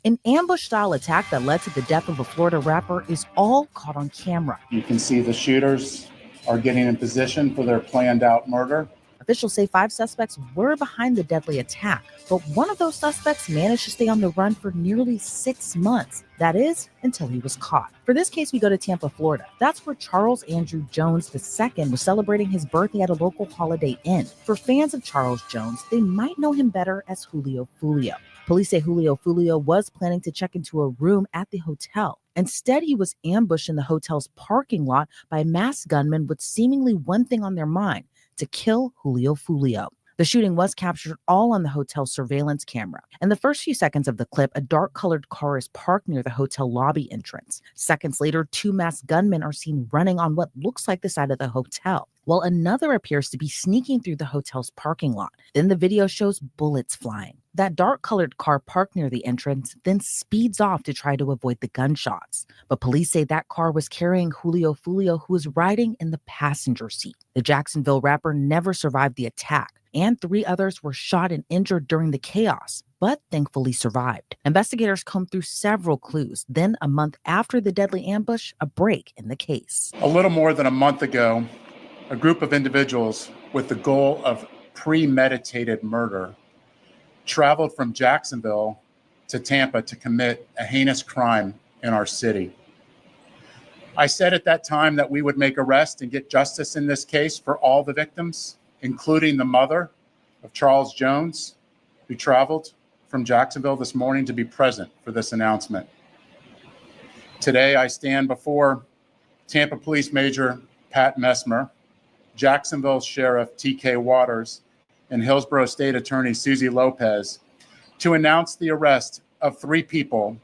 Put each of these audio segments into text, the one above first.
An ambush-style attack that led to the death of a Florida rapper is all caught on camera. You can see the shooters are getting in position for their planned-out murder. Officials say 5 suspects were behind the deadly attack, but one of those suspects managed to stay on the run for nearly 6 months. That is, until he was caught. For this case, we go to Tampa, Florida. That's where Charles Andrew Jones II was celebrating his birthday at a local Holiday Inn. For fans of Charles Jones, they might know him better as Julio Foolio. Police say Julio Foolio was planning to check into a room at the hotel. Instead, he was ambushed in the hotel's parking lot by masked gunmen with seemingly one thing on their mind: to kill Julio Foolio. The shooting was captured all on the hotel's surveillance camera. In the first few seconds of the clip, a dark-colored car is parked near the hotel lobby entrance. Seconds later, 2 masked gunmen are seen running on what looks like the side of the hotel, while another appears to be sneaking through the hotel's parking lot. Then the video shows bullets flying. That dark-colored car parked near the entrance then speeds off to try to avoid the gunshots. But police say that car was carrying Julio Foolio, who was riding in the passenger seat. The Jacksonville rapper never survived the attack, and 3 others were shot and injured during the chaos, but thankfully survived. Investigators combed through several clues. Then, a month after the deadly ambush, a break in the case. A little more than a month ago, a group of individuals with the goal of premeditated murder traveled from Jacksonville to Tampa to commit a heinous crime in our city. I said at that time that we would make arrests and get justice in this case for all the victims, including the mother of Charles Jones, who traveled from Jacksonville this morning to be present for this announcement. Today, I stand before Tampa Police Major Pat Messmer, Jacksonville Sheriff T.K. Waters, and Hillsborough State Attorney Susie Lopez to announce the arrest of 3 people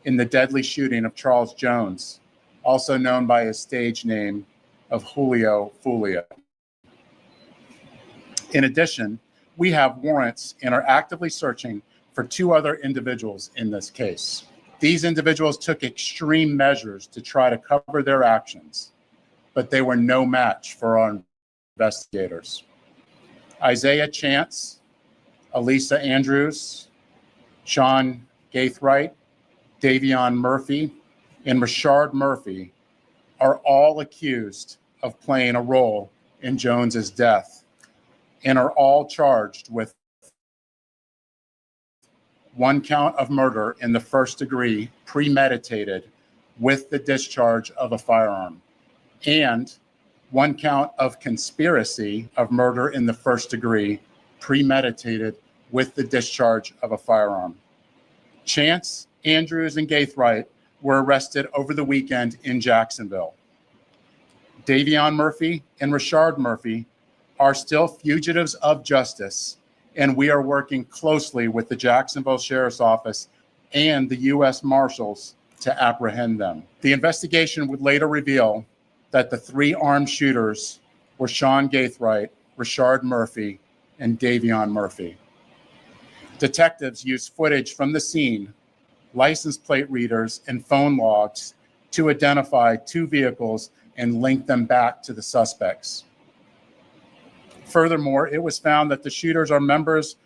in the deadly shooting of Charles Jones, also known by his stage name of Julio Foolio. In addition, we have warrants and are actively searching for 2 other individuals in this case. These individuals took extreme measures to try to cover their actions, but they were no match for our investigators. Isaiah Chance, Elisa Andrews, Sean Gaithright, Davion Murphy, and Rashard Murphy are all accused of playing a role in Jones's death and are all charged with 1 count of murder in the first degree, premeditated with the discharge of a firearm, and 1 count of conspiracy of murder in the first degree, premeditated with the discharge of a firearm. Chance, Andrews, and Gaithright were arrested over the weekend in Jacksonville. Davion Murphy and Rashard Murphy are still fugitives of justice, and we are working closely with the Jacksonville Sheriff's Office and the U.S. Marshals to apprehend them. The investigation would later reveal that the 3 armed shooters were Sean Gaithright, Rashard Murphy, and Davion Murphy. Detectives used footage from the scene, license plate readers, and phone logs to identify 2 vehicles and link them back to the suspects. Furthermore, it was found that the shooters are members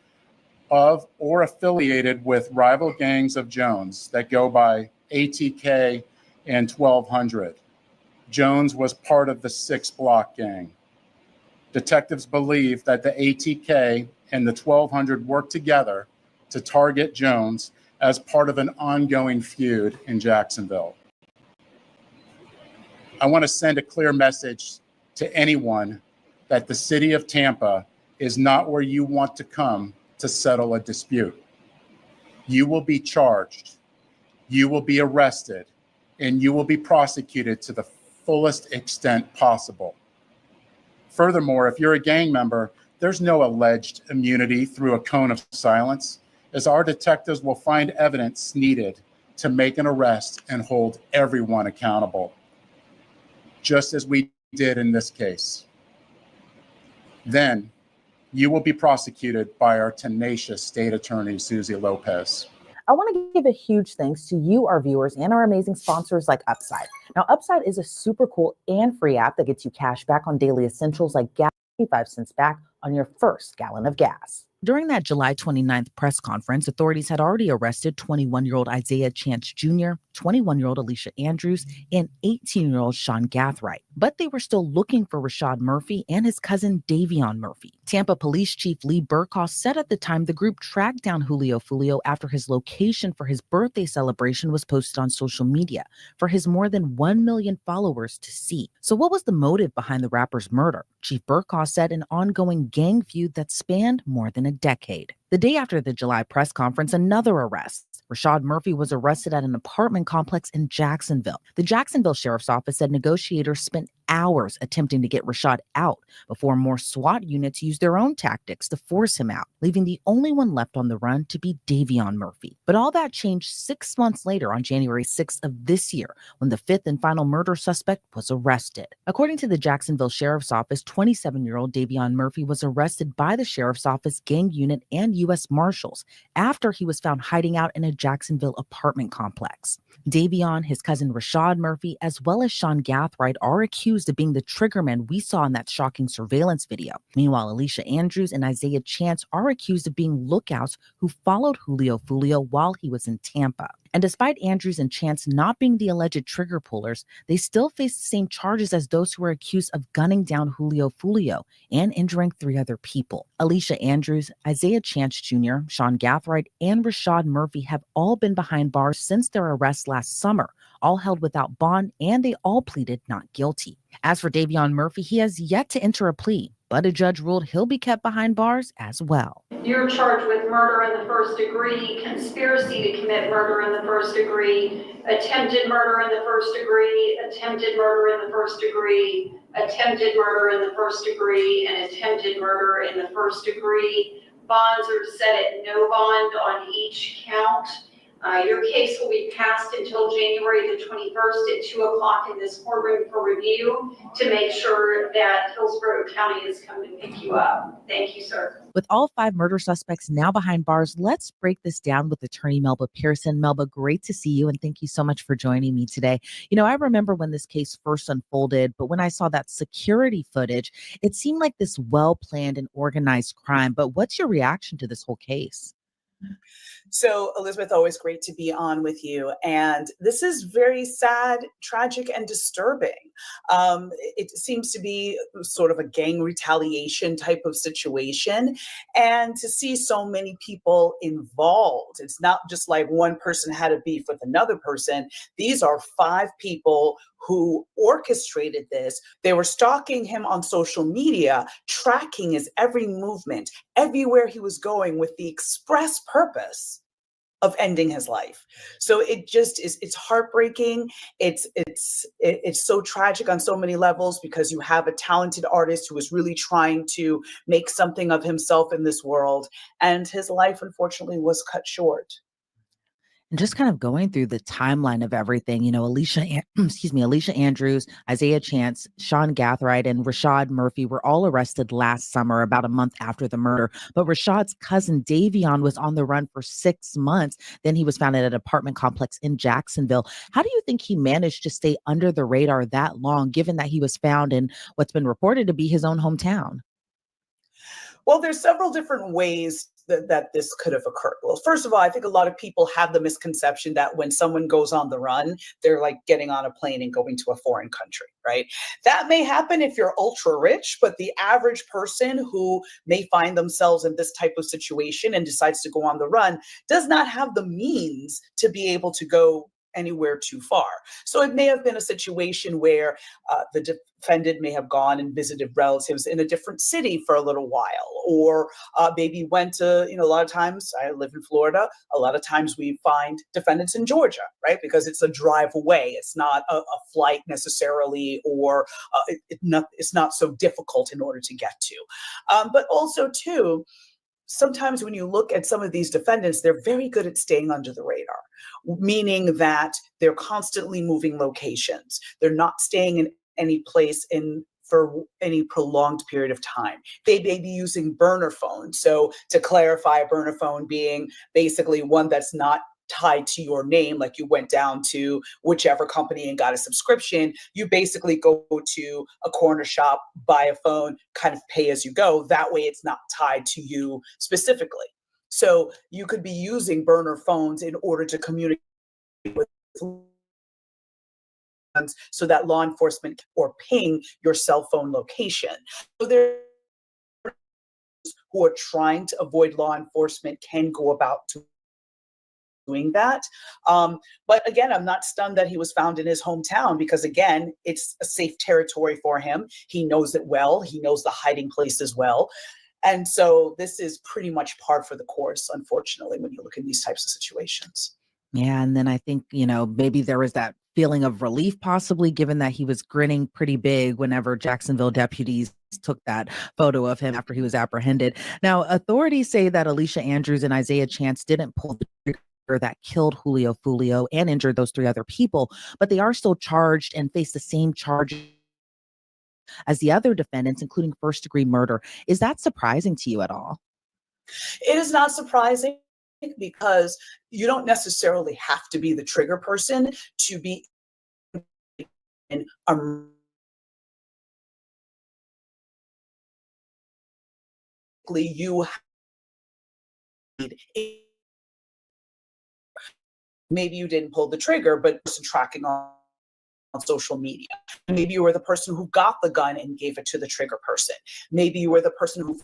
of or affiliated with rival gangs of Jones that go by ATK and 1200. Jones was part of the 6 Block gang. Detectives believe that the ATK and the 1200 worked together to target Jones as part of an ongoing feud in Jacksonville. I want to send a clear message to anyone that the city of Tampa is not where you want to come to settle a dispute. You will be charged, you will be arrested, and you will be prosecuted to the fullest extent possible. Furthermore, if you're a gang member, there's no alleged immunity through a cone of silence, as our detectives will find evidence needed to make an arrest and hold everyone accountable, just as we did in this case. Then you will be prosecuted by our tenacious state attorney, Susie Lopez. I want to give a huge thanks to you, our viewers, and our amazing sponsors like Upside. Now, Upside is a super cool and free app that gets you cash back on daily essentials like gas, 5 cents back on your first gallon of gas. During that July 29th press conference, authorities had already arrested 21-year-old Isaiah Chance Jr., 21-year-old Alicia Andrews, and 18-year-old Sean Gathright. But they were still looking for Rashad Murphy and his cousin Davion Murphy. Tampa Police Chief Lee Burkhoff said at the time the group tracked down Julio Foolio after his location for his birthday celebration was posted on social media for his more than 1 million followers to see. So what was the motive behind the rapper's murder? Chief Burkhoff said an ongoing gang feud that spanned more than a decade. The day after the July press conference, another arrest. Rashad Murphy was arrested at an apartment complex in Jacksonville. The Jacksonville Sheriff's Office said negotiators spent hours attempting to get Rashad out before more SWAT units used their own tactics to force him out, leaving the only one left on the run to be Davion Murphy. But all that changed 6 months later on January 6th of this year when the fifth and final murder suspect was arrested. According to the Jacksonville Sheriff's Office, 27-year-old Davion Murphy was arrested by the Sheriff's Office gang unit and U.S. Marshals after he was found hiding out in a Jacksonville apartment complex. Davion, his cousin Rashad Murphy, as well as Sean Gathright are accused of being the triggermen we saw in that shocking surveillance video. Meanwhile, Alicia Andrews and Isaiah Chance are accused of being lookouts who followed Julio Foolio while he was in Tampa. And despite Andrews and Chance not being the alleged trigger pullers, they still face the same charges as those who were accused of gunning down Julio Foolio and injuring 3 other people. Alicia Andrews, Isaiah Chance Jr., Sean Gathright, and Rashad Murphy have all been behind bars since their arrest last summer, all held without bond, and they all pleaded not guilty. As for Davion Murphy, he has yet to enter a plea, but a judge ruled he'll be kept behind bars as well. You're charged with murder in the first degree, conspiracy to commit murder in the first degree, attempted murder in the first degree, attempted murder in the first degree, attempted murder in the first degree, and attempted murder in the first degree. Bonds are set at no bond on each count. Your case will be passed until January the 21st at 2 o'clock in this courtroom for review to make sure that Hillsborough County is coming to pick you up. Thank you, sir. With all 5 murder suspects now behind bars, let's break this down with attorney Melba Pearson. Melba, great to see you, and thank you so much for joining me today. You know, I remember when this case first unfolded, but when I saw that security footage, it seemed like this well-planned and organized crime. But what's your reaction to this whole case? So, Elizabeth, always great to be on with you. And this is very sad, tragic, and disturbing. It seems to be sort of a gang retaliation type of situation. And to see so many people involved, it's not just like one person had a beef with another person. These are 5 people who orchestrated this. They were stalking him on social media, tracking his every movement, everywhere he was going, with the express purpose of ending his life. So it just is, it's heartbreaking. It's so tragic on so many levels, because you have a talented artist who is really trying to make something of himself in this world, and his life unfortunately was cut short. And just kind of going through the timeline of everything, you know, Alicia Andrews, Isaiah Chance, Sean Gathright, and Rashad Murphy were all arrested last summer, about a month after the murder. But Rashad's cousin Davion was on the run for 6 months. Then he was found at an apartment complex in Jacksonville. How do you think he managed to stay under the radar that long, given that he was found in what's been reported to be his own hometown? Well, there's several different ways that this could have occurred. Well, first of all, I think a lot of people have the misconception that when someone goes on the run, they're like getting on a plane and going to a foreign country, right? That may happen if you're ultra rich, but the average person who may find themselves in this type of situation and decides to go on the run does not have the means to be able to go anywhere too far. So it may have been a situation where the defendant may have gone and visited relatives in a different city for a little while, or maybe went to, a lot of times, I live in Florida, a lot of times we find defendants in Georgia, right? Because it's a drive away. It's not a flight necessarily, or it's not so difficult in order to get to. But also too, sometimes when you look at some of these defendants, they're very good at staying under the radar, meaning that they're constantly moving locations. They're not staying in any place for any prolonged period of time. They may be using burner phones. So to clarify, a burner phone being basically one that's not tied to your name, like you went down to whichever company and got a subscription. You basically go to a corner shop, buy a phone, kind of pay as you go. That way it's not tied to you specifically. So you could be using burner phones in order to communicate with so that law enforcement or ping your cell phone location. So there who are trying to avoid law enforcement can go about doing that. But again, I'm not stunned that he was found in his hometown because, again, it's a safe territory for him. He knows it well. He knows the hiding place as well. And so this is pretty much par for the course, unfortunately, when you look in these types of situations. Yeah, and then I think, maybe there was that feeling of relief, possibly, given that he was grinning pretty big whenever Jacksonville deputies took that photo of him after he was apprehended. Now, authorities say that Alicia Andrews and Isaiah Chance didn't pull the trigger that killed Julio Foolio and injured those three other people, but they are still charged and face the same charges as the other defendants, including first-degree murder. Is that surprising to you at all? It is not surprising because you don't necessarily have to be the trigger person to be in a you maybe you didn't pull the trigger, but tracking on social media. Maybe you were the person who got the gun and gave it to the trigger person. Maybe you were the person who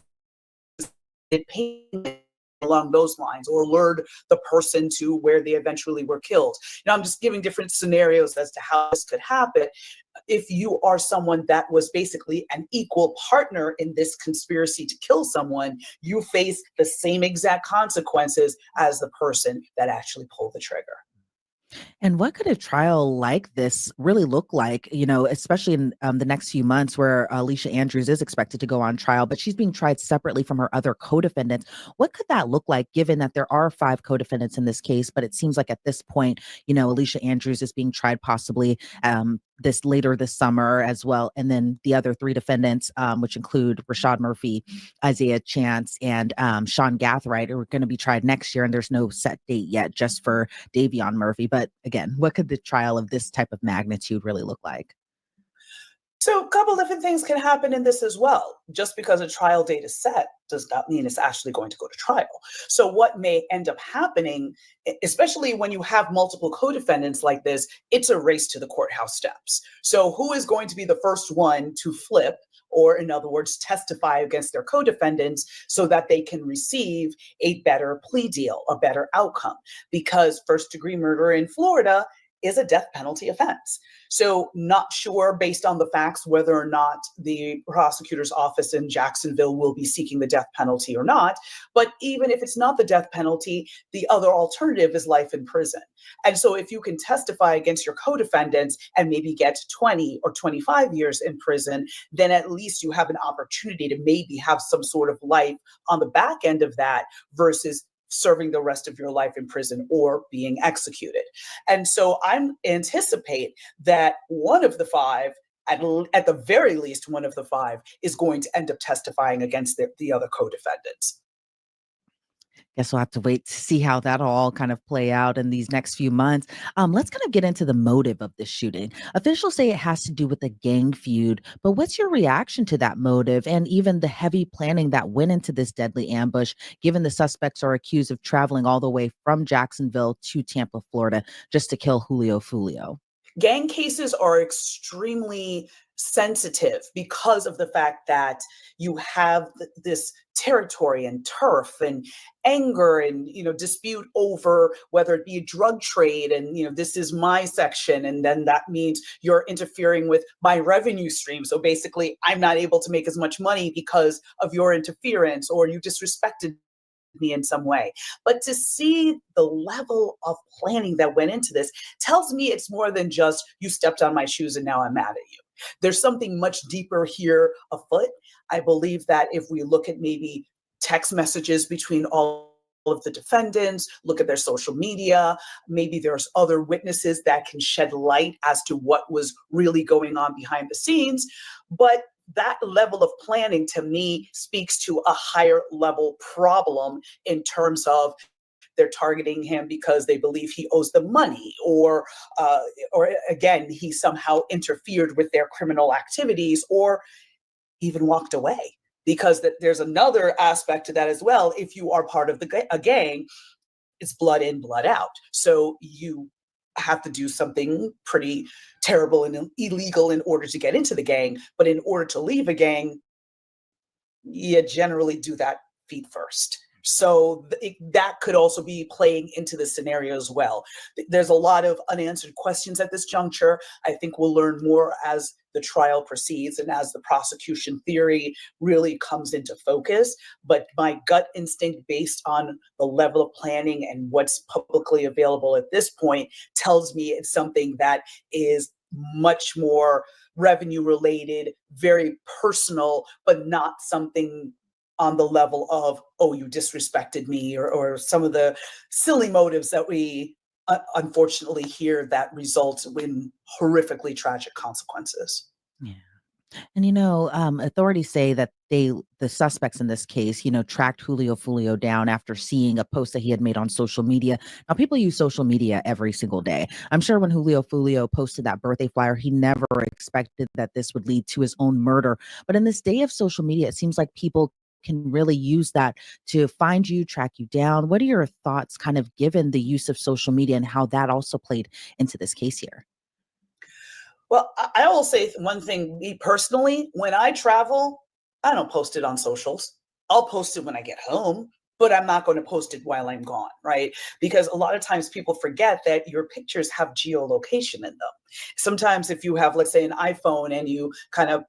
did payment along those lines or lured the person to where they eventually were killed. Now, I'm just giving different scenarios as to how this could happen. If you are someone that was basically an equal partner in this conspiracy to kill someone, you face the same exact consequences as the person that actually pulled the trigger. And what could a trial like this really look like, especially in the next few months where Alicia Andrews is expected to go on trial, but she's being tried separately from her other co-defendants. What could that look like, given that there are 5 co-defendants in this case, but it seems like at this point, Alicia Andrews is being tried possibly later this summer as well. And then the other 3 defendants, which include Rashad Murphy, Isaiah Chance, and Sean Gathright, are going to be tried next year. And there's no set date yet just for Davion Murphy. But again, what could the trial of this type of magnitude really look like? So a couple different things can happen in this as well. Just because a trial date is set does not mean it's actually going to go to trial. So what may end up happening, especially when you have multiple co-defendants like this, it's a race to the courthouse steps. So who is going to be the first one to flip, or in other words, testify against their co-defendants so that they can receive a better plea deal, a better outcome? Because first-degree murder in Florida is a death penalty offense. So not sure based on the facts whether or not the prosecutor's office in Jacksonville will be seeking the death penalty or not. But even if it's not the death penalty, the other alternative is life in prison. And so if you can testify against your co-defendants and maybe get 20 or 25 years in prison, then at least you have an opportunity to maybe have some sort of life on the back end of that versus serving the rest of your life in prison or being executed. And so I anticipate that one of the 5, at the very least, one of the 5 is going to end up testifying against the other co-defendants. Guess we'll have to wait to see how that'll all kind of play out in these next few months. Let's kind of get into the motive of this shooting. Officials say it has to do with a gang feud, but what's your reaction to that motive and even the heavy planning that went into this deadly ambush, given the suspects are accused of traveling all the way from Jacksonville to Tampa, Florida, just to kill Julio Foolio? Gang cases are extremely sensitive because of the fact that you have this territory and turf and anger and dispute over whether it be a drug trade and this is my section, and then that means you're interfering with my revenue stream, so basically I'm not able to make as much money because of your interference, or you disrespected me in some way. But to see the level of planning that went into this tells me it's more than just you stepped on my shoes and now I'm mad at you. There's something much deeper here afoot. I believe that if we look at maybe text messages between all of the defendants, look at their social media, maybe there's other witnesses that can shed light as to what was really going on behind the scenes. But that level of planning to me speaks to a higher level problem in terms of they're targeting him because they believe he owes them money, or again, he somehow interfered with their criminal activities, or even walked away. Because there's another aspect to that as well. If you are part of a gang, it's blood in, blood out. So you have to do something pretty terrible and illegal in order to get into the gang. But in order to leave a gang, you generally do that feet first. So that could also be playing into the scenario as well. There's a lot of unanswered questions at this juncture. I think we'll learn more as the trial proceeds and as the prosecution theory really comes into focus. But my gut instinct, based on the level of planning and what's publicly available at this point, tells me it's something that is much more revenue related, very personal, but not something on the level of, oh, you disrespected me, or some of the silly motives that we unfortunately hear that result in horrifically tragic consequences. Yeah. And authorities say that the suspects in this case, tracked Julio Foolio down after seeing a post that he had made on social media. Now, people use social media every single day. I'm sure when Julio Foolio posted that birthday flyer, he never expected that this would lead to his own murder. But in this day of social media, it seems like people can really use that to find you, track you down. What are your thoughts, kind of given the use of social media and how that also played into this case here? Well, I will say one thing, me personally, when I travel, I don't post it on socials. I'll post it when I get home, but I'm not going to post it while I'm gone, right? Because a lot of times people forget that your pictures have geolocation in them. Sometimes if you have, let's say, an iPhone and you kind of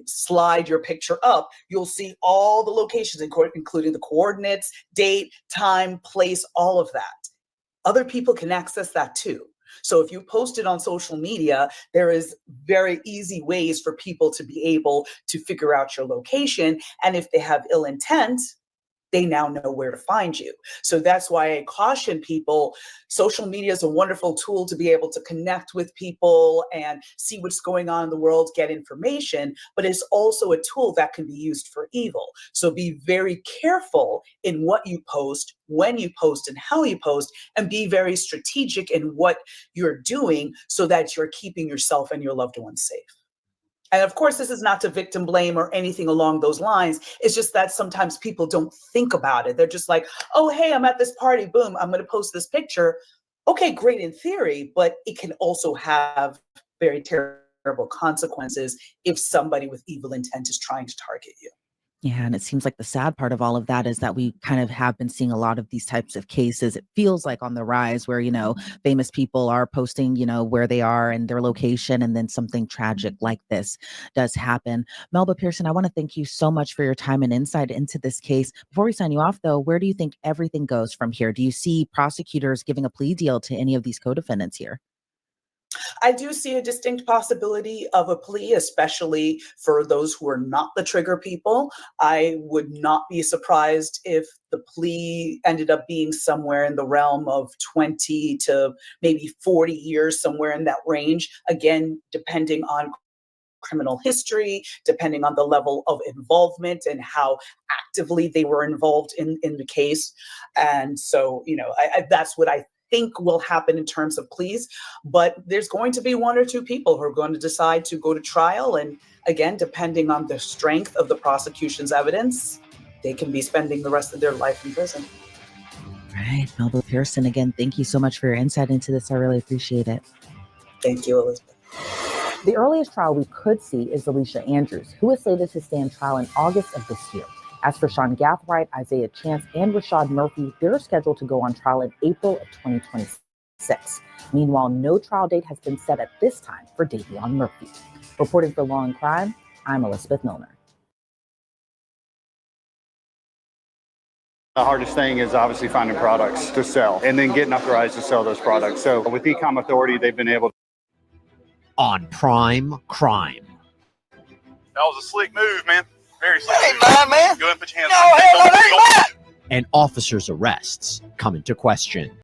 slide your picture up, you'll see all the locations, including the coordinates, date, time, place, all of that. Other people can access that too. So if you post it on social media, there is very easy ways for people to be able to figure out your location. And if they have ill intent, they now know where to find you. So that's why I caution people. Social media is a wonderful tool to be able to connect with people and see what's going on in the world, get information, but it's also a tool that can be used for evil. So be very careful in what you post, when you post, and how you post, and be very strategic in what you're doing so that you're keeping yourself and your loved ones safe. And of course, this is not to victim blame or anything along those lines. It's just that sometimes people don't think about it. They're just like, oh, hey, I'm at this party. Boom, I'm going to post this picture. Okay, great in theory, but it can also have very terrible consequences if somebody with evil intent is trying to target you. Yeah, and it seems like the sad part of all of that is that we kind of have been seeing a lot of these types of cases. It feels like on the rise where, famous people are posting, where they are and their location, and then something tragic like this does happen. Melba Pearson, I want to thank you so much for your time and insight into this case. Before we sign you off, though, where do you think everything goes from here? Do you see prosecutors giving a plea deal to any of these co-defendants here? I do see a distinct possibility of a plea, especially for those who are not the trigger people. I would not be surprised if the plea ended up being somewhere in the realm of 20 to maybe 40 years, somewhere in that range. Again, depending on criminal history, depending on the level of involvement and how actively they were involved in the case. And so, that's what I think will happen in terms of pleas. But there's going to be one or two people who are going to decide to go to trial. And again, depending on the strength of the prosecution's evidence, they can be spending the rest of their life in prison. Right. Melba Pearson, again, thank you so much for your insight into this. I really appreciate it. Thank you, Elizabeth. The earliest trial we could see is Alicia Andrews, who is slated to stand trial in August of this year. As for Sean Gathright, Isaiah Chance, and Rashad Murphy, they're scheduled to go on trial in April of 2026. Meanwhile, no trial date has been set at this time for Davion Murphy. Reporting for Law and Crime, I'm Elizabeth Milner. The hardest thing is obviously finding products to sell and then getting authorized to sell those products. So with Ecom Authority, they've been able to. On Prime Crime. That was a slick move, man. Very slick move. Man. Go ahead and put your hands No, on hell, that ain't that. And officers' arrests come into question.